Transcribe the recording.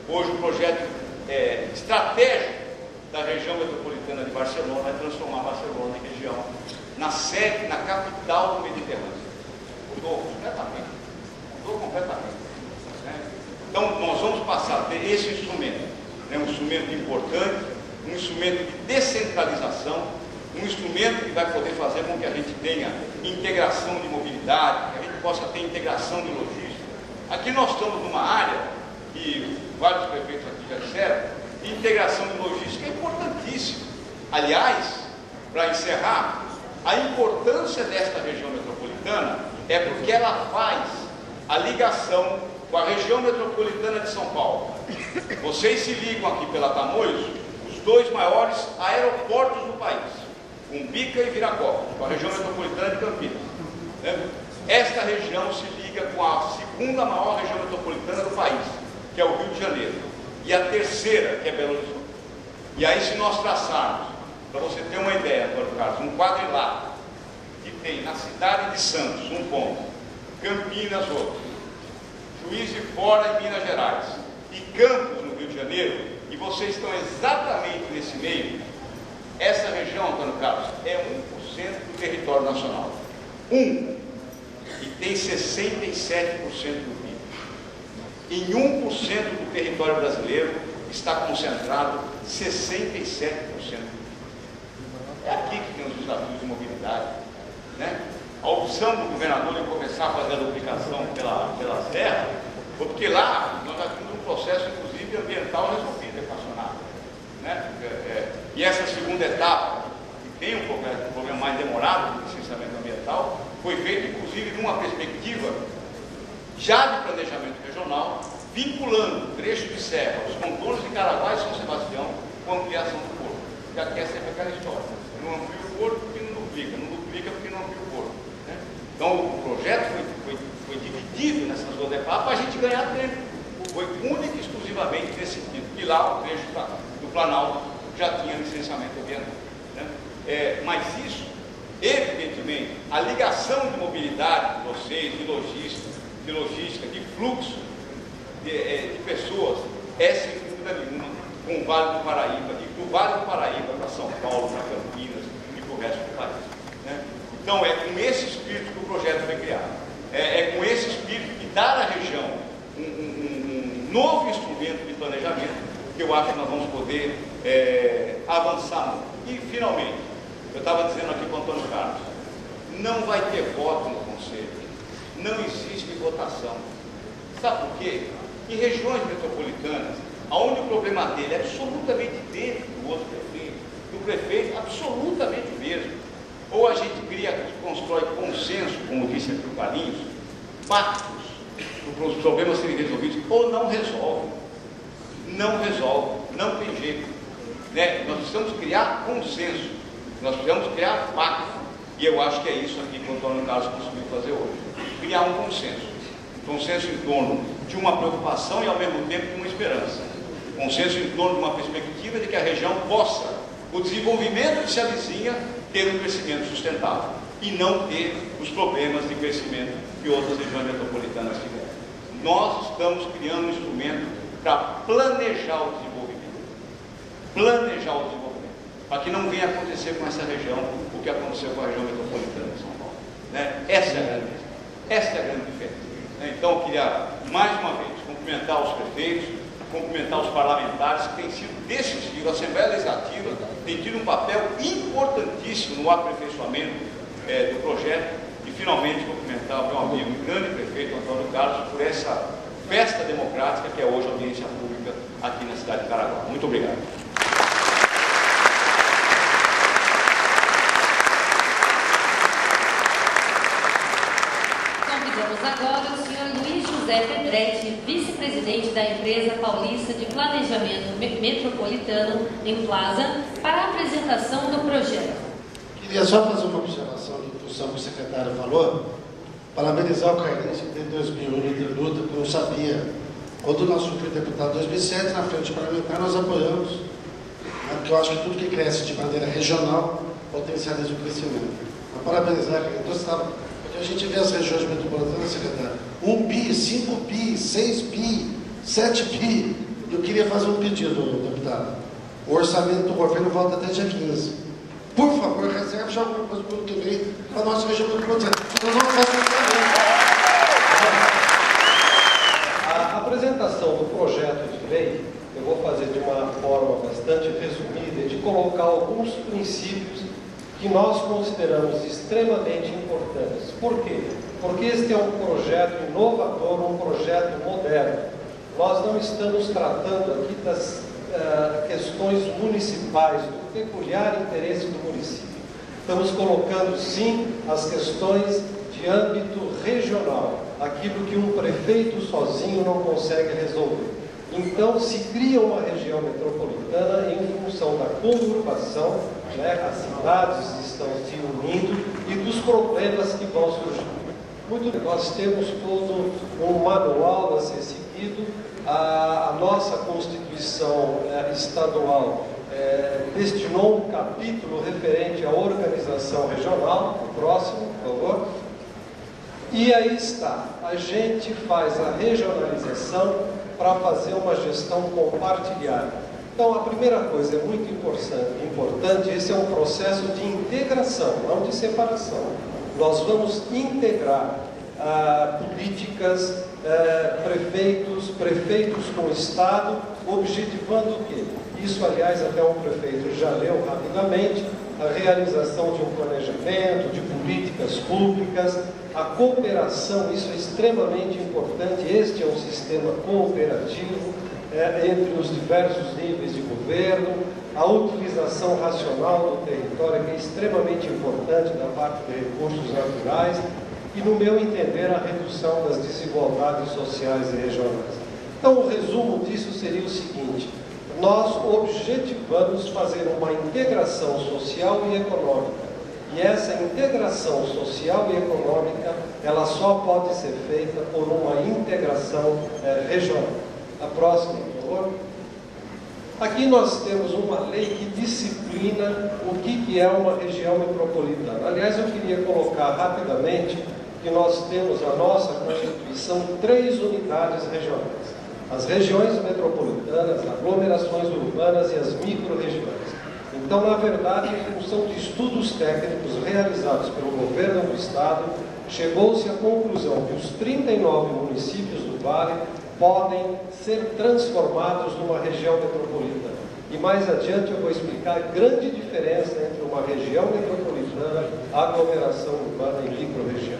Hoje o projeto estratégico da região metropolitana de Barcelona é transformar Barcelona em região, na sede, na capital do Mediterrâneo. Mudou completamente. Né? Então nós vamos passar a ter esse instrumento, né? Um instrumento importante, um instrumento de descentralização, um instrumento que vai poder fazer com que a gente tenha integração de mobilidade, que a gente possa ter integração de logística. Aqui nós estamos numa área que vários prefeitos aqui já disseram, de integração de logística é importantíssimo. Aliás, para encerrar, a importância desta região metropolitana é porque ela faz a ligação com a região metropolitana de São Paulo. Vocês se ligam aqui pela Tamoios, os dois maiores aeroportos do país, Cumbica e Viracopos, com a região metropolitana de Campinas. Né? Esta região se liga com a segunda maior região metropolitana do país, que é o Rio de Janeiro, e a terceira, que é Belo Horizonte. E aí, se nós traçarmos, para você ter uma ideia, Antônio Carlos, um quadrilátero que tem na cidade de Santos um ponto, Campinas outro, Juiz de Fora em Minas Gerais e Campos no Rio de Janeiro, e vocês estão exatamente nesse meio, essa região, Antônio Carlos, é 1% do território nacional. 1%. E tem 67% do PIB. Em 1% do território brasileiro está concentrado 67% do PIB. É aqui que tem os desafios de mobilidade, né? A opção do governador de começar a fazer a duplicação pelas terras, porque lá nós já temos um processo, inclusive, ambiental resolvido, equacionado, né? E essa segunda etapa, que tem um problema mais demorado de licenciamento ambiental, foi feito, inclusive, numa perspectiva já de planejamento regional, vinculando o trecho de serra, os contornos de Caravaggio e São Sebastião, com a ampliação do porto. Já que é sempre aquela história. Não amplia o porto porque não duplica porque não amplia o porto. Né? Então, o projeto foi dividido nessas duas etapas para a gente ganhar tempo. Foi único e exclusivamente nesse sentido. E lá o trecho do Planalto já tinha licenciamento ambiental. Né? Mas isso, evidentemente, a ligação de mobilidade de vocês, de logística, de fluxo de pessoas, é sem dúvida nenhuma com o Vale do Paraíba, e do Vale do Paraíba para São Paulo, para Campinas e para o resto do país. Né? Então é com esse espírito que o projeto foi criado. É com esse espírito de dar à região um novo instrumento de planejamento que eu acho que nós vamos poder avançar muito. E finalmente, eu estava dizendo aqui para o Antônio Carlos, não vai ter voto no Conselho, não existe votação. Sabe por quê? Em regiões metropolitanas, onde o problema dele é absolutamente dele, do outro prefeito, do prefeito, absolutamente mesmo. Ou a gente cria aqui, constrói consenso, como disse aqui o Carlinhos, pactos para os problemas serem resolvidos, ou não resolve. Não resolve, não tem jeito. Né? Nós precisamos criar consenso, nós precisamos criar pacto, e eu acho que é isso aqui que o Antônio Carlos conseguiu fazer hoje. Criar um consenso em torno de uma preocupação e ao mesmo tempo de uma esperança. Consenso em torno de uma perspectiva de que a região possa, o desenvolvimento que se avizinha, ter um crescimento sustentável e não ter os problemas de crescimento que outras regiões metropolitanas tiveram. Nós estamos criando um instrumento para planejar o desenvolvimento, para que não venha acontecer com essa região o que aconteceu com a região metropolitana de São Paulo. Né? Essa é a grande diferença. Então, eu queria, mais uma vez, cumprimentar os prefeitos, cumprimentar os parlamentares, que têm sido decisivos. A Assembleia Legislativa tem tido um papel importantíssimo no aperfeiçoamento do projeto. E, finalmente, cumprimentar o meu amigo, o grande prefeito Antônio Carlos, por essa festa democrática que é hoje a audiência pública aqui na cidade de Caraguá. Muito obrigado. Agora o senhor Luiz José Pedretti, vice-presidente da Empresa Paulista de Planejamento Metropolitano, em Plaza, para a apresentação do projeto. Queria só fazer uma observação em função do que o secretário falou, parabenizar o Carlinhos, que tem 2000 de luta, que eu sabia. Quando o nosso foi deputado em 2007, na frente parlamentar, nós apoiamos, porque eu acho que tudo que cresce de maneira regional potencializa o crescimento. Então, parabenizar, Carlinhos. A gente vê as regiões metropolitanas, secretário, 1 PI, 5 PI, 6 PI, 7 PI, eu queria fazer um pedido, deputado. O orçamento do governo volta até dia 15. Por favor, reserve já alguma coisa para o ano que vem para a nossa região metropolitana. Nós vamos fazer a apresentação do projeto de lei, eu vou fazer de uma forma bastante resumida, de colocar alguns princípios que nós consideramos extremamente importantes. Por quê? Porque este é um projeto inovador, um projeto moderno. Nós não estamos tratando aqui das questões municipais, do peculiar interesse do município. Estamos colocando, sim, as questões de âmbito regional, aquilo que um prefeito sozinho não consegue resolver. Então, se cria uma região metropolitana em função da conurbação, né, as cidades estão se unindo e dos problemas que vão surgir. Nós temos todo um manual a ser seguido. A nossa Constituição estadual destinou um capítulo referente à organização regional. O próximo, por favor. E aí está, a gente faz a regionalização para fazer uma gestão compartilhada. Então, a primeira coisa é muito importante, esse é um processo de integração, não de separação. Nós vamos integrar políticas, prefeitos com o Estado, objetivando o quê? Isso, aliás, até o prefeito já leu rapidamente, a realização de um planejamento, de políticas públicas, a cooperação, isso é extremamente importante, este é um sistema cooperativo entre os diversos níveis de governo, a utilização racional do território, que é extremamente importante da parte de recursos naturais, e, no meu entender, a redução das desigualdades sociais e regionais. Então, o resumo disso seria o seguinte: nós objetivamos fazer uma integração social e econômica. E essa integração social e econômica, ela só pode ser feita por uma integração regional. A próxima, por favor. Aqui nós temos uma lei que disciplina o que é uma região metropolitana. Aliás, eu queria colocar rapidamente que nós temos na nossa Constituição 3 unidades regionais. As regiões metropolitanas, aglomerações urbanas e as micro-regiões. Então, na verdade, em função de estudos técnicos realizados pelo governo do Estado, chegou-se à conclusão que os 39 municípios do Vale podem ser transformados numa região metropolitana. E mais adiante eu vou explicar a grande diferença entre uma região metropolitana, aglomeração urbana e micro-região.